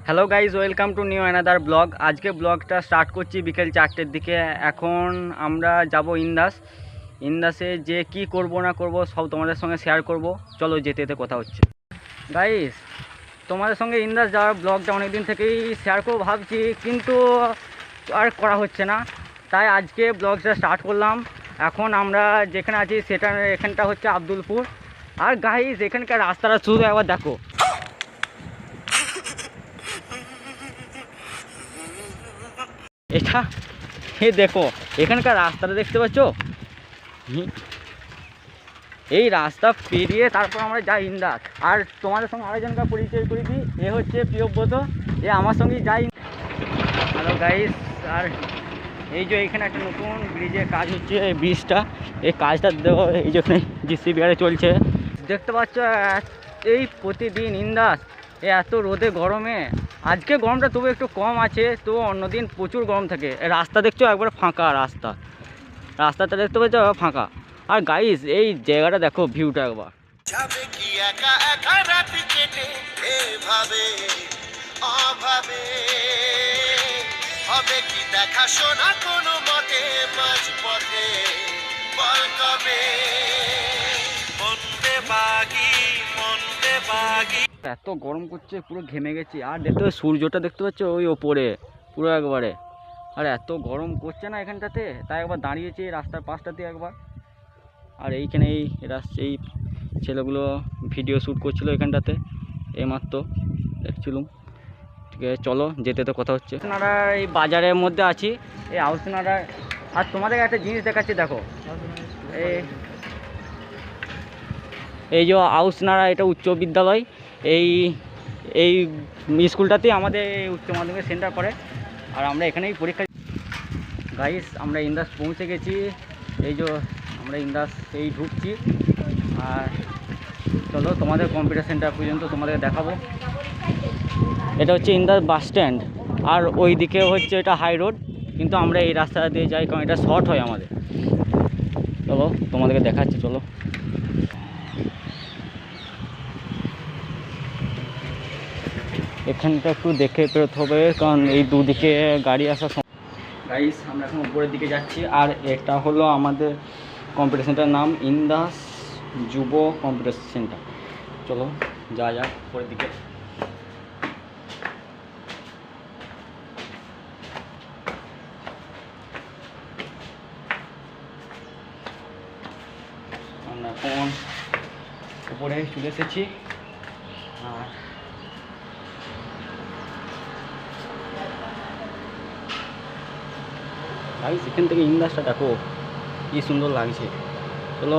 Hello guys, welcome to new another blog. আজকে ব্লগটা start করছি বিকেল 4টের দিকে। এখন আমরা যাব ইন্দাসে যে কি করব না করব সব তোমাদের সঙ্গে শেয়ার করব। চলো যেতে যেতে কথা হচ্ছে। গাইজ, তোমাদের সঙ্গে ইন্দাস যাওয়ার ব্লগটা অনেক দিন থেকেই শেয়ার করবো ভাবছি, কিন্তু আর করা হচ্ছে না, তাই আজকে ব্লগটা স্টার্ট করলাম। এখন আমরা যেখানে আছি এখানটা হচ্ছে আব্দুলপুর। আর গাইজ, এখানকার রাস্তাটা শুধু একবার দেখো। এটা দেখো, এখানকার রাস্তাটা দেখতে পাচ্ছ? এই রাস্তা পেরিয়ে তারপর আমরা যাই ইন্দাস। আর তোমাদের সঙ্গে আরেকজনকে পরিচয় করে দিই, এ হচ্ছে প্রিয়ব্রত, এ আমার সঙ্গেই যাই। হ্যালো গাইস, আর এই যে এখানে একটা নতুন ব্রিজের কাজ হচ্ছে, এই ব্রিজটা, এই কাজটা এই যেখানে জিসিবিআরে চলছে দেখতে পাচ্ছ। এই প্রতিদিন ইন্দাস এত রোদে গরমে, আজকে গরমটা তবু একটু কম আছে, তো অন্যদিন প্রচুর গরম থাকে। রাস্তা দেখছো একবার ফাঁকা, রাস্তাটা দেখতে পাচ্ছ ফাঁকা। আর গাইস, এই জায়গাটা দেখো, ভিউটা একবার। যাবে কি একা একা রাত কেটে এভাবে অভাবে, হবে কি দেখা শোনা কোনো মতে মাঝপথে, বল কবে মনতে বাগি। এত গরম করছে, পুরো ঘেমে গেছি। আর দেখতে সূর্যটা দেখতে পাচ্ছ ওই ওপরে পুরো একবারে। আর এত গরম করছে না এখানটাতে, তাই একবার দাঁড়িয়েছি রাস্তার পাশটাতে একবার। আর এইখানে এই ছেলেগুলো ভিডিও শ্যুট করছিল এখানটাতে, এইমাত্র দেখছিলাম। ঠিক আছে, চলো যেতে তো কথা হচ্ছে। আপনারা এই বাজারের মধ্যে আছি, এই আউসনারা। আর তোমাদের একটা জিনিস দেখাচ্ছি, দেখো এই যে আউসনারা, এটা উচ্চ বিদ্যালয়। এই এই স্কুলটাতেই আমাদের উচ্চ মাধ্যমিক সেন্টার পড়ে। আর আমরা এখানেই পরীক্ষা। গাইস, আমরা ইন্দাস পৌঁছে গেছি। এই যে আমরা ইন্দাস এই ঢুকছি। আর চলো তোমাদের কম্পিউটার সেন্টার পর্যন্ত তোমাদের দেখাবো। এটা হচ্ছে ইন্দাস বাস স্ট্যান্ড, আর ওই দিকে হচ্ছে এটা হাই রোড, কিন্তু আমরা এই রাস্তা দিয়ে যাই কারণ এটা শর্ট হয় আমাদের। চলো তোমাদেরকে দেখাচ্ছি, চলো। এখানটা একটু দেখে বেরোতে হবে, কারণ এই দুদিকে গাড়ি আসা। গাইস, আমরা এখন উপরের দিকে যাচ্ছি। আর এটা হলো আমাদের কম্পিউটার সেন্টার, নাম ইন্দাস যুব কম্পিউটার সেন্টার। চলো যা যাক উপরের দিকে। আমরা এখন উপরে চলে এসেছি। আর গাইস, এখান থেকে ইন্দাসটা দেখো কি সুন্দর লাগছে। চলো।